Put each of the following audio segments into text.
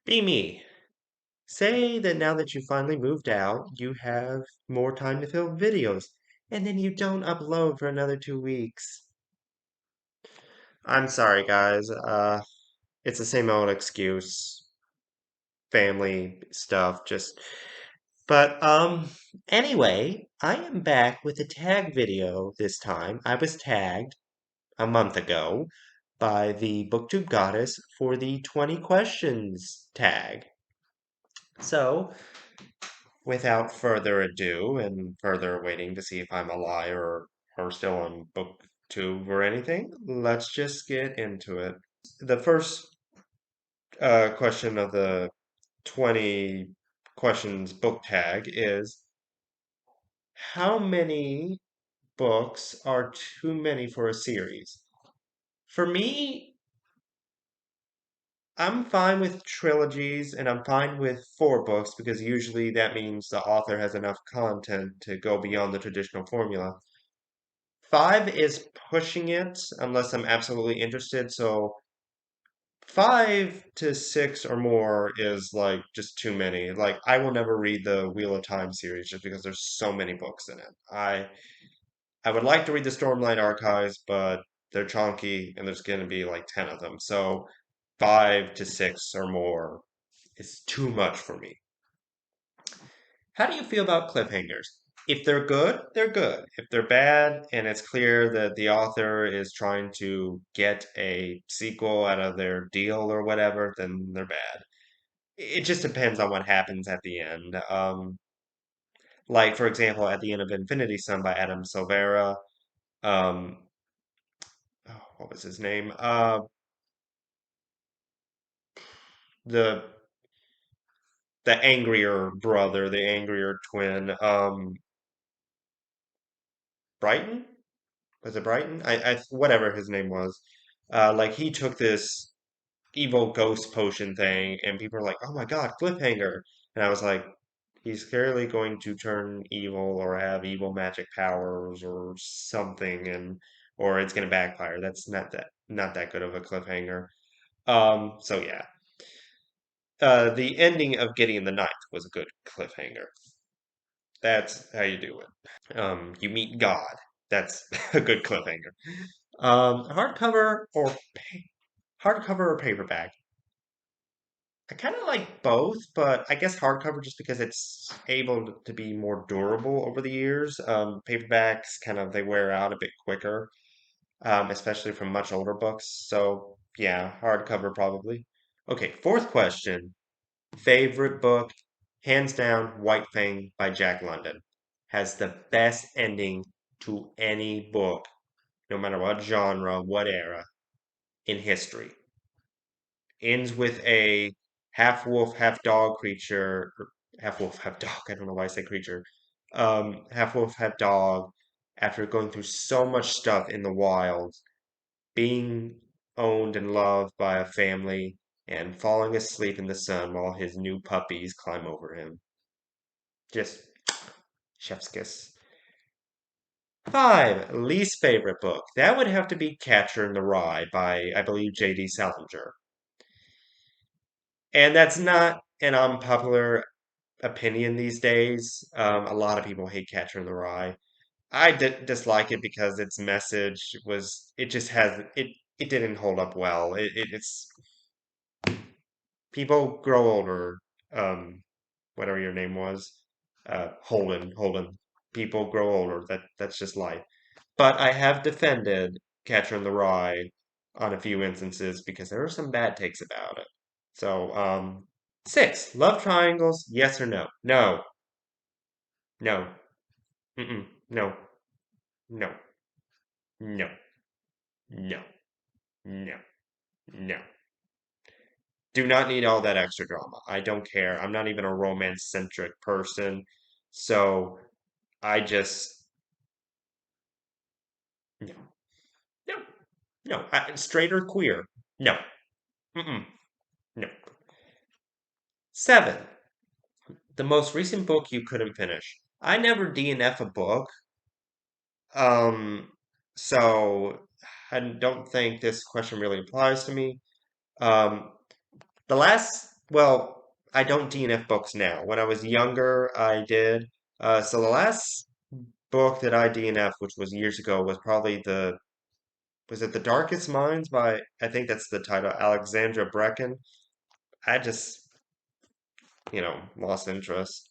Be me. Say that now that you finally moved out, you have more time to film videos, and then you don't upload for another 2 weeks. I'm sorry, guys. It's the same old excuse. Family stuff, just. But, anyway, I am back with a tag video this time. I was tagged a month ago by the Booktube Goddess for the 20 questions tag. So, without further ado, and further waiting to see if I'm a liar or still on BookTube or anything, let's just get into it. The first question of the 20 questions book tag is how many books are too many for a series? For me, I'm fine with trilogies and I'm fine with 4 books because usually that means the author has enough content to go beyond the traditional formula. 5 is pushing it unless I'm absolutely interested. So 5 to 6 or more is like just too many. Like I will never read the Wheel of Time series just because there's so many books in it. I would like to read the Stormlight Archives, but they're chunky and there's going to be like 10 of them. So 5 to 6 or more is too much for me. How do you feel about cliffhangers? If they're good, they're good. If they're bad, and it's clear that the author is trying to get a sequel out of their deal or whatever, then they're bad. It just depends on what happens at the end. Like, for example, at the end of Infinity Son by Adam Silvera, um, oh, what was his name? The the angrier brother, the angrier twin, Brighton? Was it Brighton? I whatever his name was. Like he took this evil ghost potion thing, and people are like, "Oh my God, cliffhanger!" And I was like, "He's clearly going to turn evil or have evil magic powers or something, and or it's going to backfire." That's not that good of a cliffhanger. So yeah, the ending of Gideon the Ninth was a good cliffhanger. That's how you do it. You meet God. That's a good cliffhanger. Hardcover or hardcover or paperback? I kind of like both, but I guess hardcover just because it's able to be more durable over the years. Paperbacks kind of they wear out a bit quicker, especially from much older books. So yeah, hardcover probably. Okay, fourth question. Favorite book, hands down, White Fang by Jack London. Has the best ending to any book, no matter what genre, what era, in history. Ends with a half wolf, half dog creature, or half wolf, half dog. I don't know why I say creature. Half wolf, half dog. After going through so much stuff in the wild, being owned and loved by a family, and falling asleep in the sun while his new puppies climb over him. Just chef's kiss. 5, least favorite book. That would have to be Catcher in the Rye by, I believe, J.D. Salinger. And that's not an unpopular opinion these days. A lot of people hate Catcher in the Rye. I dislike it because its message was, it just has, it didn't hold up well. It's, people grow older, um, whatever your name was, Holden. People grow older. That's just life. But I have defended Catcher in the Rye on a few instances because there are some bad takes about it. So, 6, love triangles, yes or no? No, no, mm-mm, no, no, no, no, no, no. Do not need all that extra drama. I don't care. I'm not even a romance-centric person. So, I just, no, no, no. Straight or queer? No, mm-mm, no. 7, the most recent book you couldn't finish. I never DNF a book, um, so I don't think this question really applies to me. Um, the last well, I don't DNF books now. When I was younger, I did. So the last book that I DNF, which was years ago, was probably was it The Darkest Minds by, I think that's the title, Alexandra Brecken. I just, lost interest.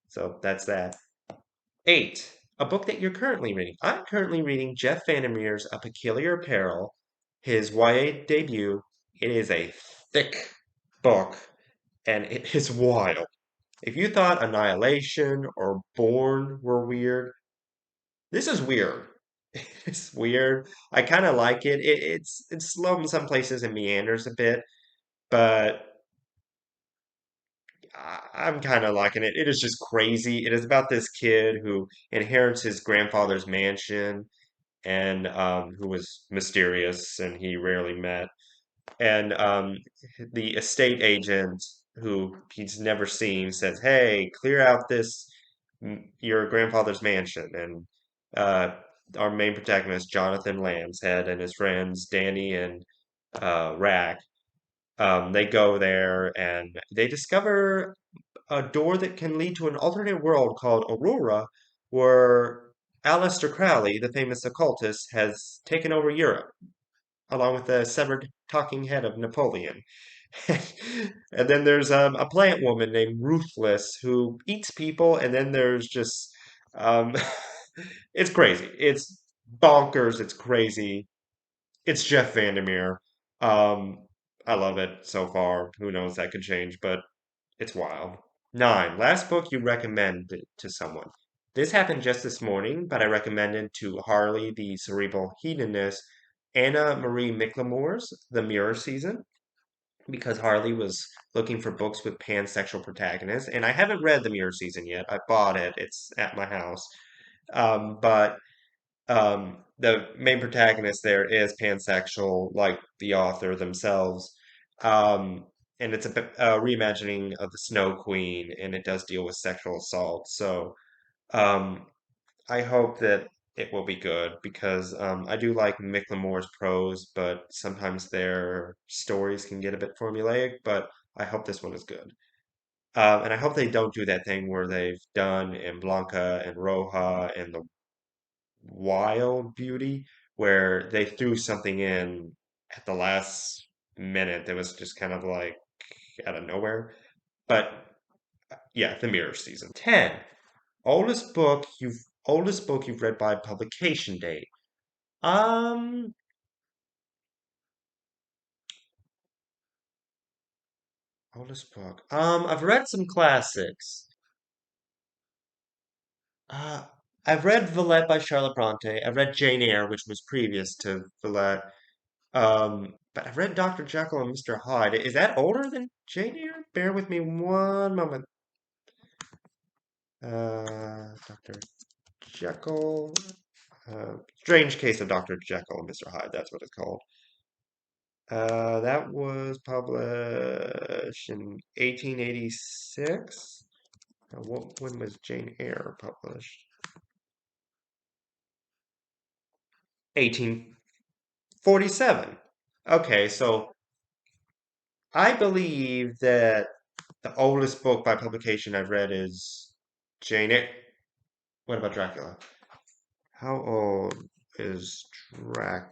So that's that. Eight, a book that you're currently reading. I'm currently reading Jeff Vandermeer's A Peculiar Peril, his YA debut. It is a thick book, and it is wild. If you thought Annihilation or Born were weird, this is weird. It's weird. I kind of like it. It's slow in some places and meanders a bit, but I'm kind of liking it. It is just crazy. It is about this kid who inherits his grandfather's mansion and who was mysterious and he rarely met. And the estate agent who he's never seen says, "Hey, clear out your grandfather's mansion." And uh, our main protagonist, Jonathan Lambshead, and his friends Danny and Rack, they go there and they discover a door that can lead to an alternate world called Aurora, where Aleister Crowley, the famous occultist, has taken over Europe, along with the severed talking head of Napoleon. And then there's a plant woman named Ruthless who eats people, and then there's just um, it's crazy. It's bonkers. It's crazy. It's Jeff Vandermeer. Um, I love it so far. Who knows, that could change, but it's wild. Nine, last book you recommended to someone. This happened just this morning, but I recommended to Harley the Cerebral Hedonist Anna Marie Miclemore's The Mirror Season because Harley was looking for books with pansexual protagonists, and I haven't read The Mirror Season yet. I bought it. It's at my house. But the main protagonist there is pansexual, like the author themselves. Um, and it's a reimagining of the Snow Queen, and it does deal with sexual assault. So um, I hope that it will be good because I do like Mick prose, but sometimes their stories can get a bit formulaic. But I hope this one is good. And I hope they don't do that thing where they've done in Blanca and Roja and the Wild Beauty, where they threw something in at the last minute that was just kind of like out of nowhere. But yeah, The Mirror Season. 10. Oldest book you've read by publication date. Um, Oldest book. I've read some classics. Uh, I've read Villette by Charlotte Bronte. I've read Jane Eyre, which was previous to Villette. But I've read Dr. Jekyll and Mr. Hyde. Is that older than Jane Eyre? Bear with me one moment. Dr. Jekyll. Strange Case of Dr. Jekyll and Mr. Hyde. That's what it's called. That was published in 1886. When was Jane Eyre published? 1847. Okay, so I believe that the oldest book by publication I've read is Jane Eyre. What about Dracula? How old is Dracula?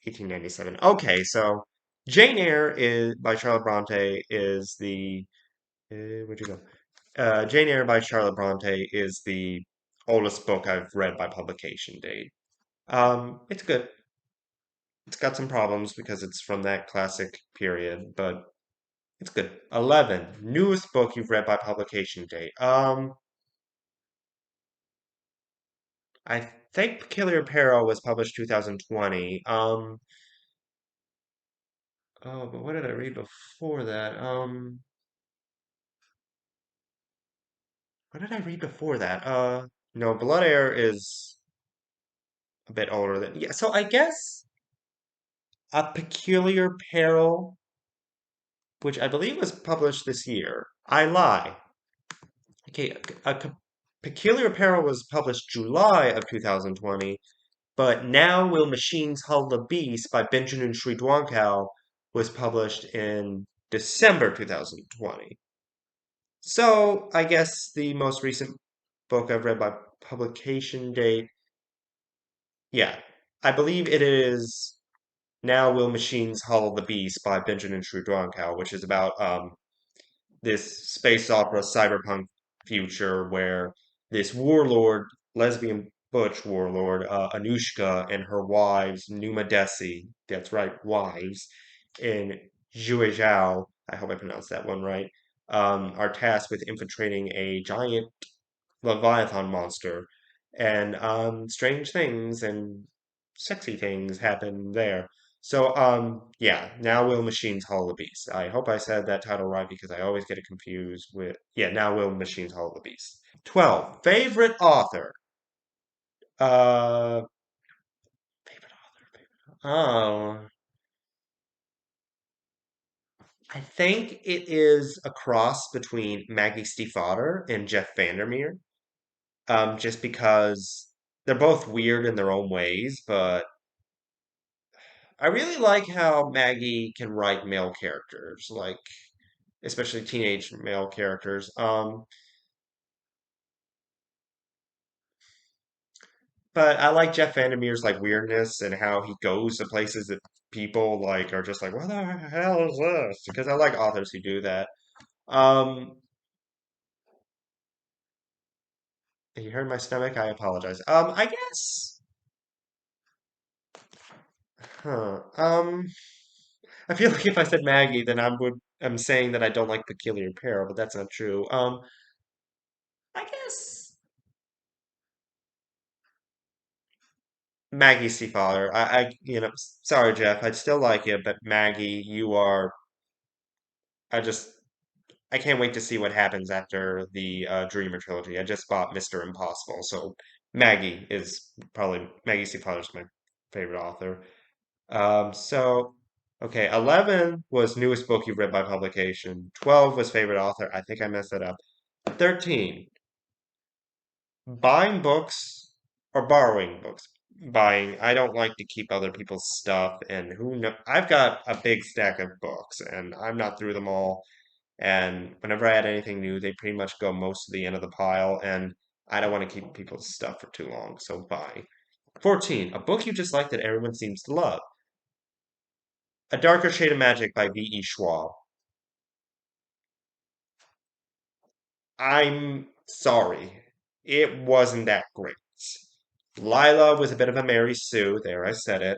1897. Okay, so Jane Eyre is by Charlotte Bronte is the where'd you go? Jane Eyre by Charlotte Bronte is the oldest book I've read by publication date. It's good. It's got some problems because it's from that classic period, but it's good. 11. Newest book you've read by publication date. I think Peculiar Peril was published 2020. Oh, but what did I read before that? What did I read before that? No, Blood Air is a bit older than, yeah, so I guess A Peculiar Peril, which I believe was published this year. I lie. Okay, Peculiar Peril was published July of 2020. But Now Will Machines Hull the Beast by Benjamin Sridwankau was published in December 2020. So I guess the most recent book I've read by publication date, yeah, I believe it is Now Will Machines Hull the Beast by Benjamin Sridwankau, which is about this space opera cyberpunk future where this warlord, lesbian butch warlord, Anushka, and her wives, Numa Desi, that's right, wives, in Zhuizhou, I hope I pronounced that one right, are tasked with infiltrating a giant Leviathan monster. And strange things and sexy things happen there. So, yeah, Now Will Machines Haul the Beast. I hope I said that title right because I always get it confused with, yeah, Now Will Machines Haul the Beast. 12. Favorite author. Uh, favorite author. Oh, I think it is a cross between Maggie Stiefvater and Jeff Vandermeer. Just because they're both weird in their own ways, but I really like how Maggie can write male characters, like especially teenage male characters. But I like Jeff Vandermeer's like weirdness and how he goes to places that people like are just like, what the hell is this? Because I like authors who do that. Um, you heard my stomach? I apologize. I guess, huh? I feel like if I said Maggie, then I'm saying that I don't like Peculiar Pair, but that's not true. I guess Maggie Seafather. Sorry, Jeff. I'd still like you, but Maggie, you are. I just, I can't wait to see what happens after the Dreamer trilogy. I just bought Mr. Impossible, so Maggie Seafather's my favorite author. Okay, 11 was newest book you read by publication. 12 was favorite author. I think I messed it up. 13, buying books or borrowing books. Buying. I don't like to keep other people's stuff, and who know? I've got a big stack of books, and I'm not through them all. And whenever I add anything new, they pretty much go most to the end of the pile, and I don't want to keep people's stuff for too long, so buy. 14, a book you just like that everyone seems to love. A Darker Shade of Magic by V.E. Schwab. I'm sorry. It wasn't that great. Lila was a bit of a Mary Sue, there I said it.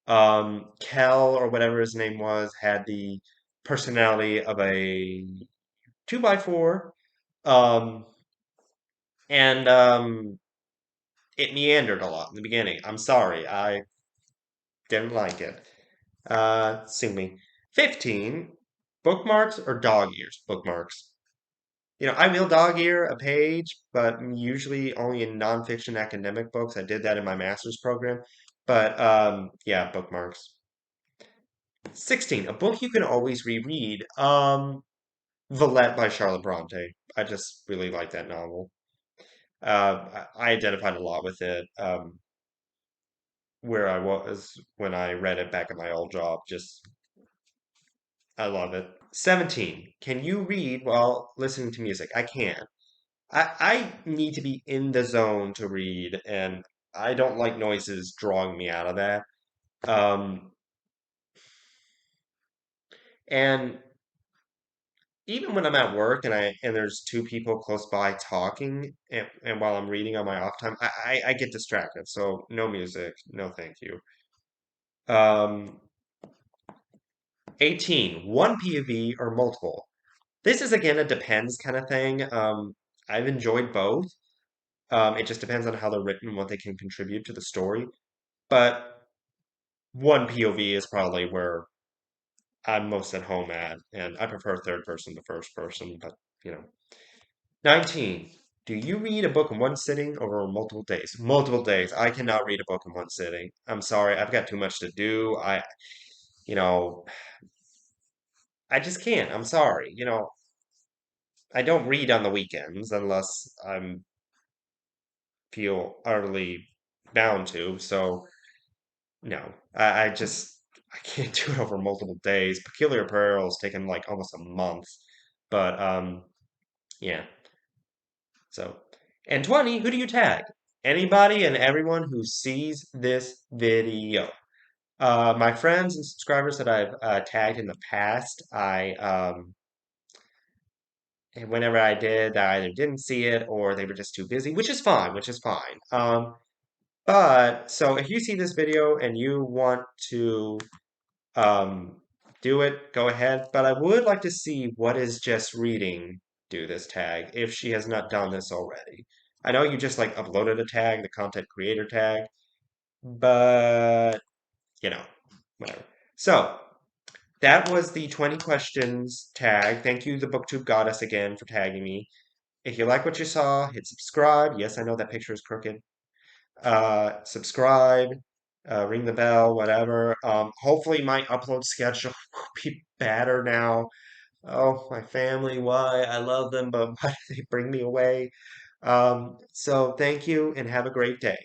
Kel, or whatever his name was, had the personality of a 2x4. Um, and it meandered a lot in the beginning. I'm sorry, I didn't like it. Sue me. 15, bookmarks or dog ears? Bookmarks. I will dog ear a page, but usually only in nonfiction academic books. I did that in my master's program. But yeah, bookmarks. 16, a book you can always reread. Villette by Charlotte Bronte. I just really like that novel. I identified a lot with it. Where I was when I read it back at my old job. Just, I love it. 17, can you read while listening to music? I can. I need to be in the zone to read, and I don't like noises drawing me out of that. Um, and even when I'm at work and there's two people close by talking, and while I'm reading on my off time, I get distracted. So no music, no thank you. Um, 18, one POV or multiple. This is again a depends kind of thing. I've enjoyed both. It just depends on how they're written and what they can contribute to the story. But one POV is probably where I'm most at home at, and I prefer third person to first person, but you know. 19. Do you read a book in one sitting or over multiple days? Multiple days. I cannot read a book in one sitting. I'm sorry, I've got too much to do. You know, I just can't. I'm sorry. I don't read on the weekends unless I'm feel utterly down to. So no, I can't do it over multiple days. Peculiar Pearl's taken like almost a month. But yeah. So and 20, who do you tag? Anybody and everyone who sees this video. My friends and subscribers that I've tagged in the past, and whenever I did, I either didn't see it or they were just too busy, which is fine, which is fine. But so if you see this video and you want to um, do it, go ahead. But I would like to see what is just reading do this tag if she has not done this already. I know you just like uploaded a tag, the content creator tag, but you know, whatever. So that was the 20 questions tag. Thank you, the Booktube Goddess, again for tagging me. If you like what you saw, hit subscribe. Yes, I know that picture is crooked. Subscribe, ring the bell, whatever. Hopefully my upload schedule will be better now. Oh, my family, why? I love them, but why do they bring me away? So thank you and have a great day.